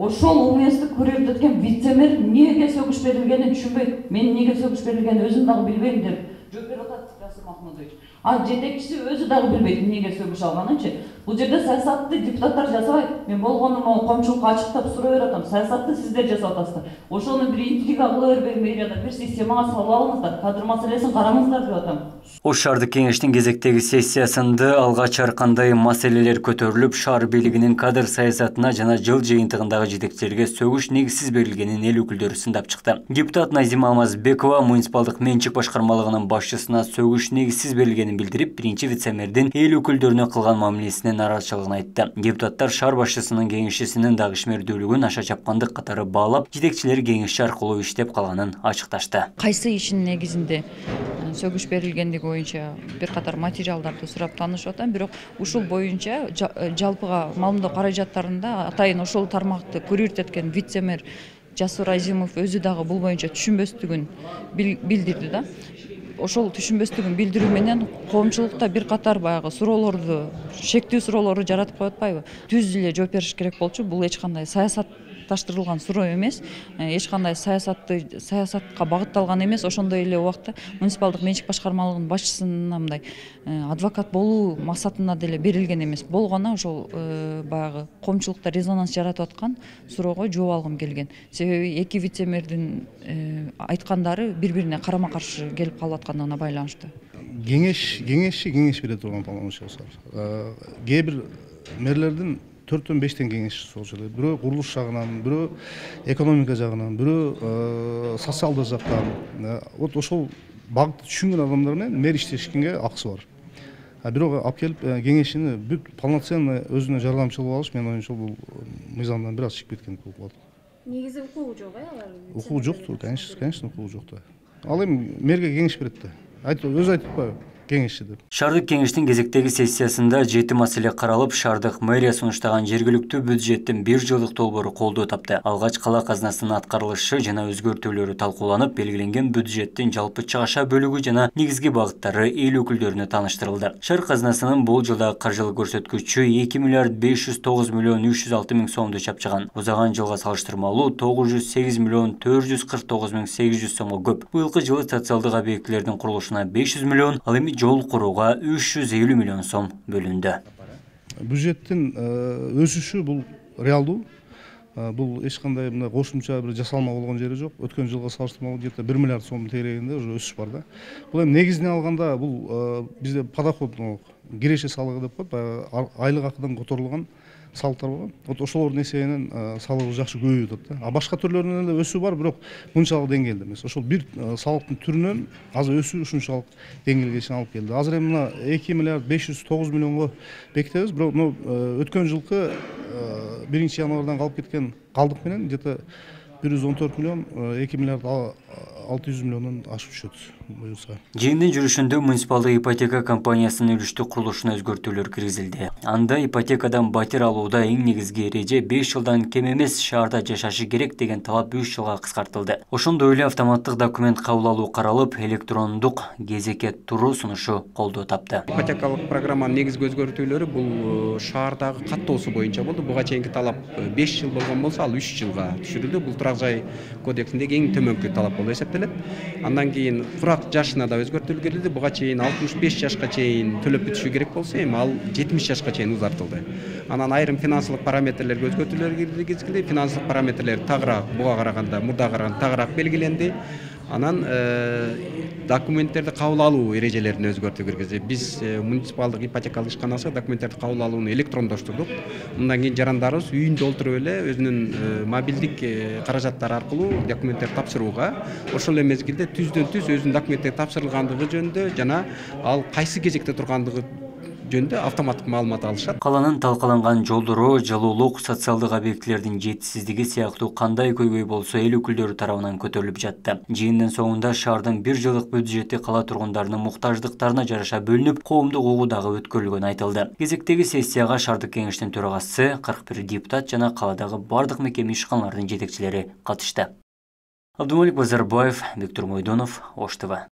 ошол уңешти көрөт эткен вице-мэр эмнеге сөгүш берилгенин түшүнбөйт. Мен эмнеге сөгүш берилгенин өзүм дагы билбейм деп жооп берип атат Касым Махмудович. А жетекчиси өзү дагы билбейт эмнеге сөгүш алганынчы. Бул жерде саясатты депутаттар жасабайт. Мен болгону могу коомчулукка ачыктап сурай бератам. Саясатты сиздер жасап атасыздар. Ошону бир интрига кыла бербей мэрияда бир системага салып алыңыздар. Кадр маселесин караңыздар деп атам. Ош шаардык кеңештин кезектеги сессиясында алгач ар кандай маселелер көтөрүлүп, шаар бийлигинин кадр саясатына жана жыл жыйынтыгындагы жетекчилерге сөгүш негизсиз берилгенин эл өкүлдөрү сындап чыкты. Депутат Назима Алмазбекова муниципалдык менчик башкармалыгынын башчысына сөгүш негизсиз берилгенин билдирип, биринчи вице-мэрдин эл өкүлдөрүнө кылган мамилесине нааразычылыгын айтты. Депутаттар шаар башчысынын кеңешчисинин дагы ишмердүүлүгүн аша чапкандык катары баалап, жетекчилер кеңешчи аркылуу иштеп калганын ачыкташты. Кайсы ишин негизинде сөгүш берилгендиги боюнча бир катар материалдарды сурап таанышып атам, бирок ушул боюнча жалпыга маалымдоо каражаттарында атайын ошол тармакты курировать эткен вице-мэр Жасур Азимов өзү дагы бул боюнча түшүнбөстүгүн билдирди да. Ошол түшүнбөстүгүн билдирүү менен коомчулукта бир катар баягы суроолорду, шектүү суроолорду жаратып коюп атпайбы? Түз эле жооп бериш керек болчу. Бул эч кандай саясатташтырылган суроо эмес, эч кандай саясатка багытталган эмес. Ошондой эле убакта муниципалдык менчик башкармалыгынын башчысына мындай адвокат болуу максатына деле берилген эмес. Болгону ошол баягы коомчулукта резонанс жаратып аткан суроого жооп алгым келген. Себеби эки вице-мэрдин айткандары бири-бирине карама-каршы келип калып аткандыгына байланыштуу. Кеңеш бере турган полномочиялар. Кээ бир мэрлердин 4-5 кеңешчиси болчу. Бирөө курулуш жагынан, бирөө экономика жагынан, бирөө социалдык жактан. Вот ошол багытты түшүнгөн адамдар менен мэр иштешкенге акысы бар. Бирок алып келип кеңешчини бүт полноценный өзүнө жардамчы кылып алыш, мен оюмча бул мыйзамдан бир аз чыгып кеткен болуп калат. Негизи укугу жок, алар? Укугу жок, конечно, укугу жок да. Ал эми мэрге кеңеш берет да. Өзү айтып коёбу? Кеңешчи деп. Шаардык кеңештин кезектеги сессиясында 7 маселе каралып, шаардык мэрия сунуштаган жергиликтүү бюджеттин 1 жылдык долбоору колдоо тапты. Алгач кала казнасынын аткарылышы жана өзгөртүүлөрү талкууланып, белгиленген бюджеттин жалпы чыгаша бөлүгү жана негизги багыттары эл өкүлдөрүнө тааныштырылды. Шаар казнасынын бул жылдагы каржылык көрсөткүчү 2 миллиард 509 миллион 306 миң сомду чапчыган. Узаган жылга салыштырмалуу 908 миллион 449 миң 800 сомго көп. Быйылкы жылы социалдык объектилердин курулушуна 500 миллион, ал эми жол курууга 350 миллион сом бөлүндү. Бюджеттин өсүшү бул реалдуу. Бул эч кандай мына кошумча бир жасалма болгон жери жок. Өткөн жылга салыштырмалуу где-то 1 миллиард сом тегерегинде уже өсүш бар да. Бул эми негизине алганда бул бизде подоход киреше салыгы деп коет, айлык акыдан которулган салыктар болгон. Вот ошолордун эсебинен салыгы жакшы көбөйүп атат да. Башка түрлөрүнөн эле өсүү бар, бирок мынчалык деңгээлде эмес. Ошол бир салыктын түрүнөн азыр өсүү ушунчалык деңгээлге чейин алып келди. Азыр эми мына 2 миллиард 509 миллионго бекитебиз, бирок өткөн жылкы 1-январдан калып кеткен калдык менен где-то 114 миллион 2 миллиард 600 миллиондон ашып түшөт буюрса. Жыйындын жүрүшүндө муниципалдык ипотека компаниясынын үлүштүк курулушуна өзгөртүүлөр киргизилди. Анда ипотекадан батир алууда эң негизги эреже 5 жылдан кем эмес шаарда жашашы керек деген талап 3 жылга кыскартылды. Ошондой эле автоматтык документ кабыл алуу каралып, электрондук кезекке туруу сунушу колдоо тапты. Ипотекалык программанын негизги өзгөртүүлөрү бул шаардагы каттоосу боюнча болду. Буга чейинки талап 5 жыл болгон болсо, ал 3 жылга түшүрүлдү. Бул турак жай кодексиндеги эң төмөнкү талап болуп эсептелет. Андан кийин курак жашына да өзгөртүүлөр кирилди. Буга чейин 65 жашка чейин төлөп бүтүшү керек болсо, эми ал 70 жашка чейин узартылды. Анан айрым финансылык параметрлерге өзгөртүүлөр киргизилди. Финансылык параметрлер тагыраак буга караганда, мурдага караганда тагыраак белгиленди. Анан документтерди кабыл алуу эрежелерин өзгөртүү киргизди. Биз муниципалдык ипотекалык ишканасы документтерди кабыл алууну электрондоштурдук. Мындан кийин жарандарыбыз үйүндө отуруп эле өзүнүн мобилдик каражаттары аркылуу документтерди тапшырууга, ошол эле мезгилде түздөн түз өзүнүн документтери тапшырылгандыгы жөнүндө жана ал кайсы кезекте тургандыгы жөнүндө автоматтык маалымат алышат. Каланын талкаланган жолдору, жылуулук, социалдык объектилердин жетишсиздиги сыяктуу кандай көйгөй болсо эл өкүлдөрү тарабынан көтөрүлүп жатты. Жыйындын соңунда шаардын 1 жылдык бюджети кала тургундарынын муктаждыктарына жараша бөлүнүп, коомдук угуу дагы өткөрүлгөнү айтылды. Кезектеги сессияга шаардык кеңештин төрагасы, 41 депутат жана каладагы бардык мекеме ишканаларынын жетекчилери катышты. Абдумалик Базарбаев, Виктор Мойдонов, Ош ТВ.